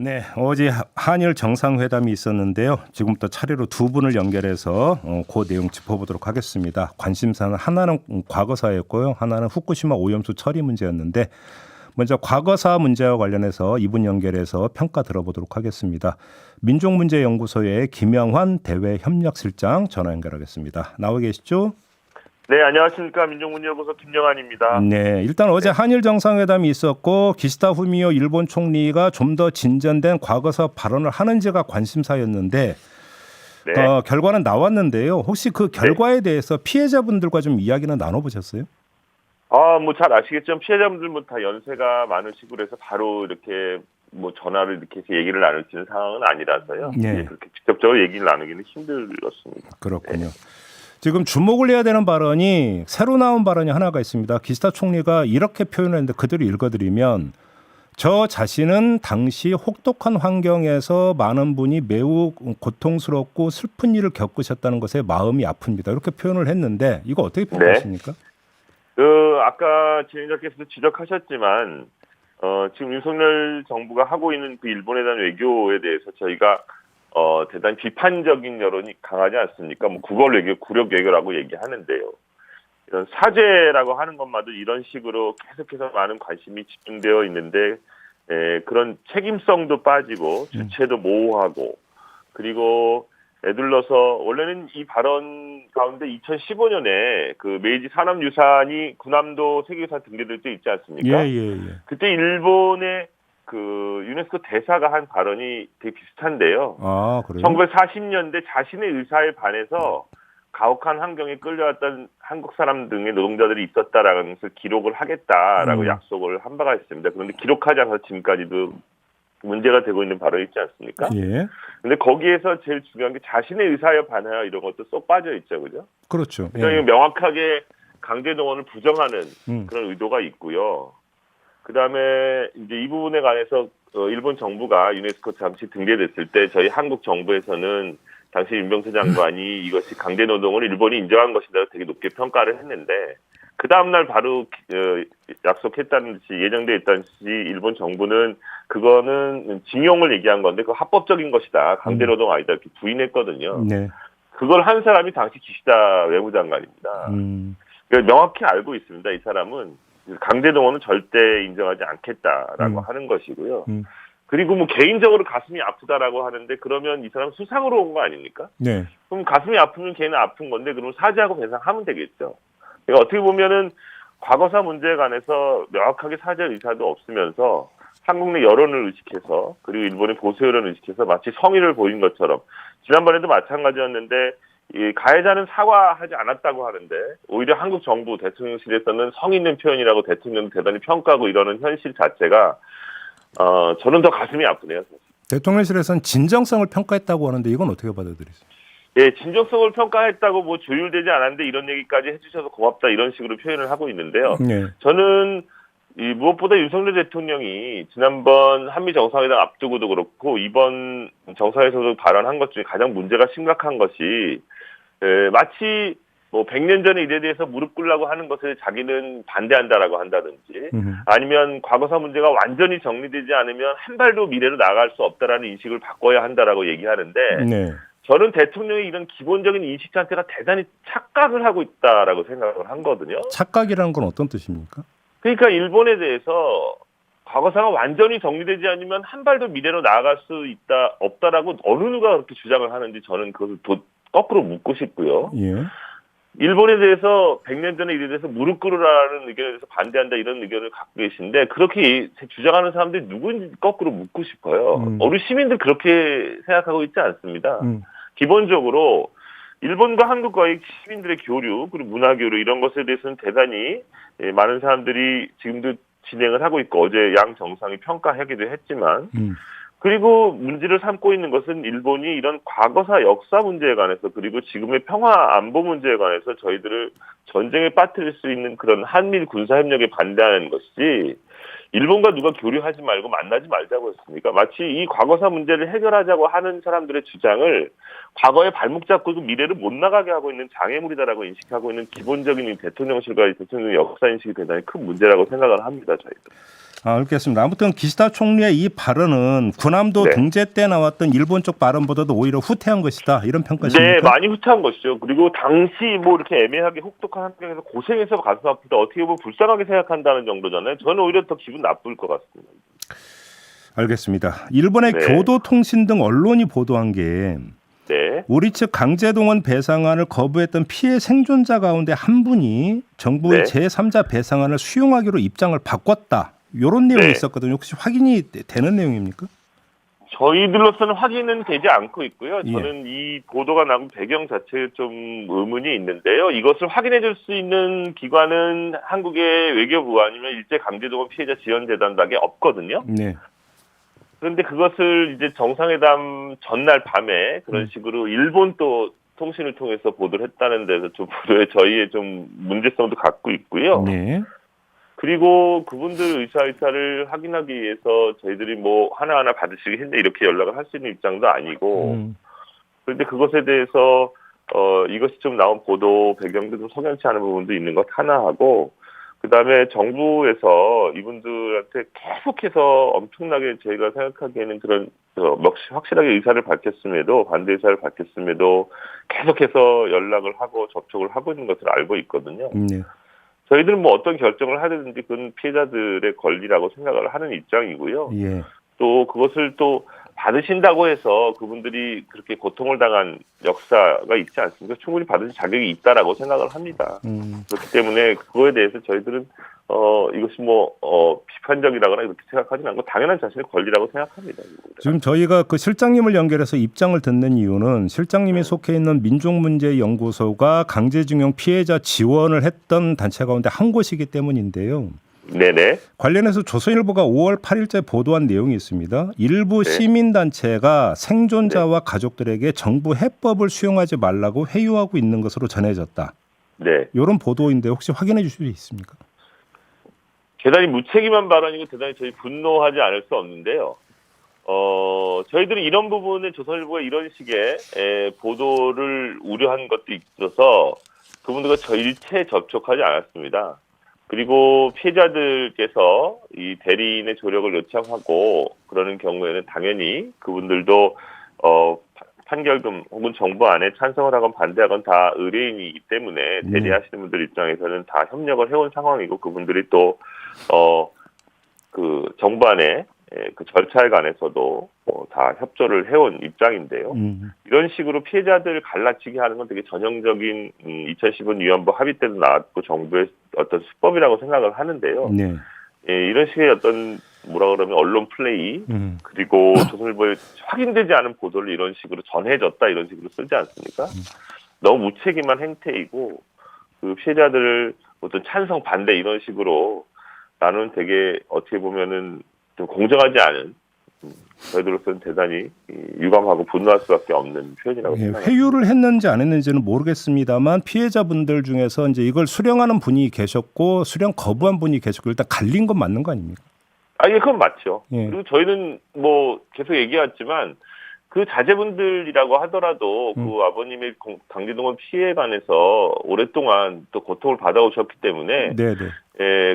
네, 어제 한일 정상회담이 있었는데요. 지금부터 차례로 두 분을 연결해서 그 내용 짚어보도록 하겠습니다. 관심사는 하나는 과거사였고요. 하나는 후쿠시마 오염수 처리 문제였는데 먼저 과거사 문제와 관련해서 이분 연결해서 평가 들어보도록 하겠습니다. 민족문제연구소의 김영환 대외협력실장 전화 연결하겠습니다. 나와 계시죠? 네, 안녕하십니까. 민족문제연구소 김영환입니다. 네, 일단 어제 한일 정상회담이 있었고 기시다 후미오 일본 총리가 좀 더 진전된 과거사 발언을 하는지가 관심사였는데 네. 결과는 나왔는데요. 혹시 그 결과에 대해서 피해자분들과 좀 이야기는 나눠보셨어요? 뭐 잘 아시겠지만 피해자분들은 다 연세가 많으시고 그래서 바로 이렇게 뭐 전화를 이렇게 해서 얘기를 나눌 수 있는 상황은 아니라서요. 네. 그렇게 직접적으로 얘기를 나누기는 힘들었습니다. 그렇군요. 지금 주목을 해야 되는 발언이 새로 나온 발언이 하나가 있습니다. 기시다 총리가 이렇게 표현했는데 그대로 읽어드리면 저 자신은 당시 혹독한 환경에서 많은 분이 매우 고통스럽고 슬픈 일을 겪으셨다는 것에 마음이 아픕니다. 이렇게 표현을 했는데 이거 어떻게 평가하십니까? 아까 진행자께서도 지적하셨지만 지금 윤석열 정부가 하고 있는 그 일본에 대한 외교에 대해서 저희가 대단히 비판적인 여론이 강하지 않습니까? 뭐 구걸 외교, 굴욕 외교라고 얘기하는데요. 이런 사죄라고 하는 것마저 이런 식으로 계속해서 많은 관심이 집중되어 있는데 그런 책임성도 빠지고 주체도 모호하고 그리고 애둘러서 원래는 이 발언 가운데 2015년에 그 메이지 산업유산이 군함도 세계유산 등재될 때 있지 않습니까? 예. 그때 일본의 그 유네스코 대사가 한 발언이 되게 비슷한데요. 아, 그래요? 1940년대 자신의 의사에 반해서 가혹한 환경에 끌려왔던 한국 사람 등의 노동자들이 있었다라는 것을 기록을 하겠다라고 약속을 한 바가 있습니다. 그런데 기록하지 않아서 지금까지도 문제가 되고 있는 발언이 있지 않습니까? 예. 근데 거기에서 제일 중요한 게 자신의 의사에 반하여 이런 것도 쏙 빠져 있죠, 그죠? 그렇죠. 굉장히 명확하게 강제 동원을 부정하는 그런 의도가 있고요. 그 다음에 이제 이 부분에 관해서 일본 정부가 유네스코 잠시 등재됐을 때 저희 한국 정부에서는 당시 윤병세 장관이 이것이 강제 노동을 일본이 인정한 것이다 되게 높게 평가를 했는데 그 다음날 바로 약속했다는 듯이 예정돼 있다는 듯이 일본 정부는 그거는 징용을 얘기한 건데 그 합법적인 것이다. 강제 노동 아니다. 이렇게 부인했거든요. 네. 그걸 한 사람이 당시 기시다 외무장관입니다. 그러니까 명확히 알고 있습니다. 이 사람은 강제 동원은 절대 인정하지 않겠다라고 하는 것이고요. 그리고 뭐 개인적으로 가슴이 아프다라고 하는데 그러면 이 사람 수상으로 온 거 아닙니까? 네. 그럼 가슴이 아프면 걔는 아픈 건데 그럼 사죄하고 배상하면 되겠죠. 그러니까 어떻게 보면은 과거사 문제에 관해서 명확하게 사죄할 의사도 없으면서 한국 내 여론을 의식해서 그리고 일본의 보수 여론을 의식해서 마치 성의를 보인 것처럼 지난번에도 마찬가지였는데 이 가해자는 사과하지 않았다고 하는데 오히려 한국 정부 대통령실에서는 성의 있는 표현이라고 대통령 대단히 평가하고 이러는 현실 자체가 저는 더 가슴이 아프네요. 대통령실에서는 진정성을 평가했다고 하는데 이건 어떻게 받아들이세요? 예, 진정성을 평가했다고 뭐 조율되지 않았는데 이런 얘기까지 해주셔서 고맙다 이런 식으로 표현을 하고 있는데요. 네. 저는 무엇보다 윤석열 대통령이 지난번 한미 정상회담 앞두고도 그렇고 이번 정상회담에서도 발언한 것 중에 가장 문제가 심각한 것이 마치 뭐 100년 전에 일에 대해서 무릎 꿇으려고 하는 것을 자기는 반대한다라고 한다든지 아니면 과거사 문제가 완전히 정리되지 않으면 한 발도 미래로 나아갈 수 없다라는 인식을 바꿔야 한다라고 얘기하는데 네. 저는 대통령의 이런 기본적인 인식 자체가 대단히 착각을 하고 있다라고 생각을 하거든요. 착각이라는 건 어떤 뜻입니까? 그러니까 일본에 대해서 과거사가 완전히 정리되지 않으면 한 발도 미래로 나아갈 수 있다 없다라고 어느 누가 그렇게 주장을 하는지 저는 그것을 거꾸로 묻고 싶고요. 예. 일본에 대해서 100년 전에 일에 대해서 무릎 꿇으라는 의견에 대해서 반대한다 이런 의견을 갖고 계신데 그렇게 주장하는 사람들이 누구인지 거꾸로 묻고 싶어요. 우리 시민들 그렇게 생각하고 있지 않습니다. 기본적으로 일본과 한국과의 시민들의 교류 그리고 문화 교류 이런 것에 대해서는 대단히 많은 사람들이 지금도 진행을 하고 있고 어제 양 정상이 평가하기도 했지만 그리고 문제를 삼고 있는 것은 일본이 이런 과거사 역사 문제에 관해서 그리고 지금의 평화 안보 문제에 관해서 저희들을 전쟁에 빠뜨릴 수 있는 그런 한미일 군사협력에 반대하는 것이지 일본과 누가 교류하지 말고 만나지 말자고 했습니까? 마치 이 과거사 문제를 해결하자고 하는 사람들의 주장을 과거에 발목 잡고 미래를 못 나가게 하고 있는 장애물이다라고 인식하고 있는 기본적인 대통령실과 대통령의 역사 인식이 대단히 큰 문제라고 생각을 합니다. 저희도. 알겠습니다. 아무튼 기시다 총리의 이 발언은 군함도 네. 등재 때 나왔던 일본 쪽 발언보다도 오히려 후퇴한 것이다. 이런 평가십니까? 네, 많이 후퇴한 것이죠. 그리고 당시 뭐 이렇게 애매하게 혹독한 환경에서 고생해서 가슴 아프다 어떻게 보면 불쌍하게 생각한다는 정도잖아요. 저는 오히려 더 기분 나쁠 것 같습니다. 알겠습니다. 일본의 네. 교도통신 등 언론이 보도한 게 네. 우리 측 강제동원 배상안을 거부했던 피해 생존자 가운데 한 분이 정부의 네. 제3자 배상안을 수용하기로 입장을 바꿨다. 이런 내용이 네. 있었거든요. 혹시 확인이 되는 내용입니까? 저희들로서는 확인은 되지 않고 있고요. 예. 저는 이 보도가 나온 배경 자체에 좀 의문이 있는데요. 이것을 확인해 줄 수 있는 기관은 한국의 외교부 아니면 일제 강제동원 피해자 지원재단밖에 없거든요. 네. 그런데 그것을 이제 정상회담 전날 밤에 그런 식으로 일본 또 통신을 통해서 보도를 했다는 데서 좀 보도에 저희의 좀 문제성도 갖고 있고요. 네. 그리고 그분들 의사를 확인하기 위해서 저희들이 뭐 하나하나 받으시기 힘내 이렇게 연락을 할 수 있는 입장도 아니고 그런데 그것에 대해서 이것이 좀 나온 보도 배경도 좀 석연치 않은 부분도 있는 것 하나 하고 그다음에 정부에서 이분들한테 계속해서 엄청나게 저희가 생각하기에는 그런 확실하게 의사를 밝혔음에도 반대 의사를 밝혔음에도 계속해서 연락을 하고 접촉을 하고 있는 것을 알고 있거든요. 네. 저희들은 뭐 어떤 결정을 하든지 그건 피해자들의 권리라고 생각을 하는 입장이고요. 예. 또 그것을 또 받으신다고 해서 그분들이 그렇게 고통을 당한 역사가 있지 않습니까? 충분히 받으실 자격이 있다라고 생각을 합니다. 그렇기 때문에 그거에 대해서 저희들은 이것이 비판적이라거나 이렇게 생각하지는 않고 당연한 자신의 권리라고 생각합니다. 지금 저희가 그 실장님을 연결해서 입장을 듣는 이유는 실장님이 속해 있는 민족문제연구소가 강제징용 피해자 지원을 했던 단체 가운데 한 곳이기 때문인데요. 네네. 관련해서 조선일보가 5월 8일째 보도한 내용이 있습니다. 일부 네. 시민단체가 생존자와 가족들에게 정부 해법을 수용하지 말라고 회유하고 있는 것으로 전해졌다. 네. 이런 보도인데 혹시 확인해 주실 수 있습니까? 대단히 무책임한 발언이고 대단히 저희 분노하지 않을 수 없는데요. 저희들은 이런 부분에 조선일보가 이런 식의 보도를 우려한 것도 있어서 그분들과 일체 접촉하지 않았습니다. 그리고 피해자들께서 이 대리인의 조력을 요청하고 그러는 경우에는 당연히 그분들도 판결금 혹은 정부 안에 찬성을 하건 반대하건 다 의뢰인이기 때문에 대리하시는 분들 입장에서는 다 협력을 해온 상황이고 그분들이 또 그 정부 안에 그 절차에 관해서도 다 협조를 해온 입장인데요. 이런 식으로 피해자들 갈라치기 하는 건 되게 전형적인 2015년 위안부 합의 때도 나왔고 정부의 어떤 수법이라고 생각을 하는데요. 네. 이런 식의 어떤 언론 플레이 그리고 조선일보에 확인되지 않은 보도를 이런 식으로 전해졌다 이런 식으로 쓰지 않습니까? 너무 무책임한 행태이고 그 피해자들을 어떤 찬성 반대 이런 식으로 나는 되게 어떻게 보면은 좀 공정하지 않은 저희들로서는 대단히 유감하고 분노할 수밖에 없는 표현이라고 생각합니다. 회유를 했는지 안 했는지는 모르겠습니다만 피해자분들 중에서 이제 이걸 수령하는 분이 계셨고 수령 거부한 분이 계셨고 일단 갈린 건 맞는 거 아닙니까? 예, 그건 맞죠. 예. 그리고 저희는 뭐 계속 얘기했지만 그 자제분들이라고 하더라도 그 아버님의 강제동원 피해에 관해서 오랫동안 또 고통을 받아오셨기 때문에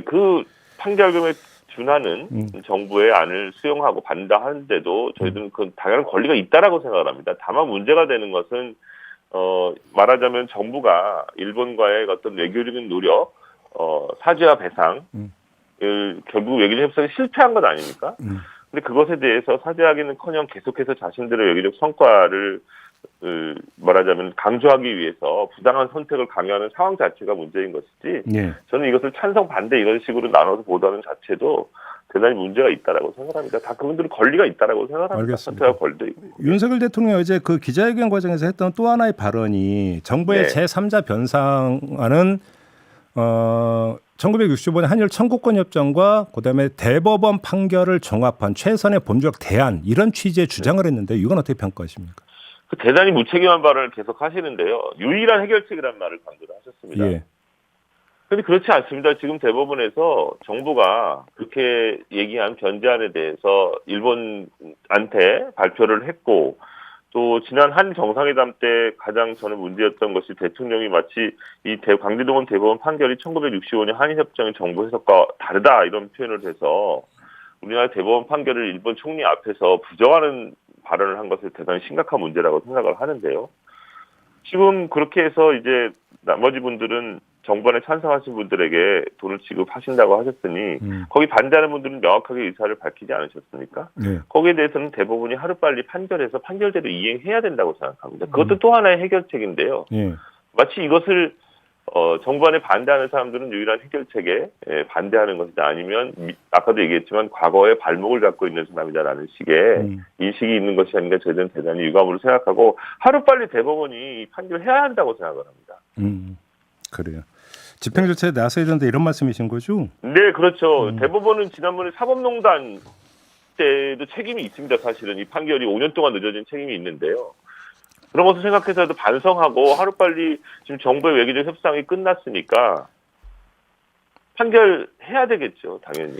그 판결금에 준하는 정부의 안을 수용하고 반대하는데도 저희들은 그 당연한 권리가 있다라고 생각을 합니다. 다만 문제가 되는 것은 말하자면 정부가 일본과의 어떤 외교적인 노력, 사죄와 배상, 결국 외교적 협상이 실패한 것 아닙니까? 근데 그것에 대해서 사죄하기는커녕 계속해서 자신들의 외교적 성과를 말하자면 강조하기 위해서 부당한 선택을 강요하는 상황 자체가 문제인 것이지. 저는 이것을 찬성 반대 이런 식으로 나눠서 보도하는 자체도 대단히 문제가 있다라고 생각합니다. 다 그분들은 권리가 있다라고 생각합니다. 알겠습니다. 선택할 권리도 있고. 윤석열 대통령이 어제 그 기자회견 과정에서 했던 또 하나의 발언이 정부의 제3자 변상안은 1965년 한일 청구권 협정과 그다음에 대법원 판결을 종합한 최선의 법률적 대안 이런 취지의 주장을 했는데 이건 어떻게 평가하십니까? 대단히 무책임한 발언을 계속 하시는데요. 유일한 해결책이라는 말을 강조를 하셨습니다. 그런데 그렇지 않습니다. 지금 대법원에서 정부가 그렇게 얘기한 변제안에 대해서 일본한테 발표를 했고 또 지난 한 정상회담 때 가장 저는 문제였던 것이 대통령이 마치 이 강제동원 대법원 판결이 1965년 한일협정의 정부 해석과 다르다 이런 표현을 해서 우리나라 대법원 판결을 일본 총리 앞에서 부정하는 발언을 한 것을 대단히 심각한 문제라고 생각을 하는데요. 지금 그렇게 해서 이제 나머지 분들은 정부안에 찬성하신 분들에게 돈을 지급하신다고 하셨으니 거기 반대하는 분들은 명확하게 의사를 밝히지 않으셨습니까? 네. 거기에 대해서는 대법원이 하루빨리 판결해서 판결대로 이행해야 된다고 생각합니다. 그것도 또 하나의 해결책인데요. 네. 마치 이것을 정부안에 반대하는 사람들은 유일한 해결책에 반대하는 것이다. 아니면 아까도 얘기했지만 과거에 발목을 잡고 있는 사람이다라는 식의 인식이 있는 것이 아닌가 저희들은 대단히 유감으로 생각하고 하루빨리 대법원이 판결해야 한다고 생각을 합니다. 그래요. 집행 절차에 나서야 된다 이런 말씀이신 거죠? 네, 그렇죠. 대법원은 지난번에 사법농단 때도 책임이 있습니다. 사실은 이 판결이 5년 동안 늦어진 책임이 있는데요. 그런 것을 생각해서도 반성하고 하루빨리 지금 정부의 외교적 협상이 끝났으니까 판결해야 되겠죠. 당연히.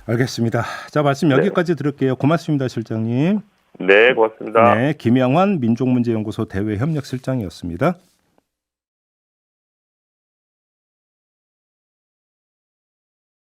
알겠습니다. 자, 말씀 여기까지 들을게요. 고맙습니다, 실장님. 네, 고맙습니다. 네, 김영환 민족문제연구소 대외협력실장이었습니다.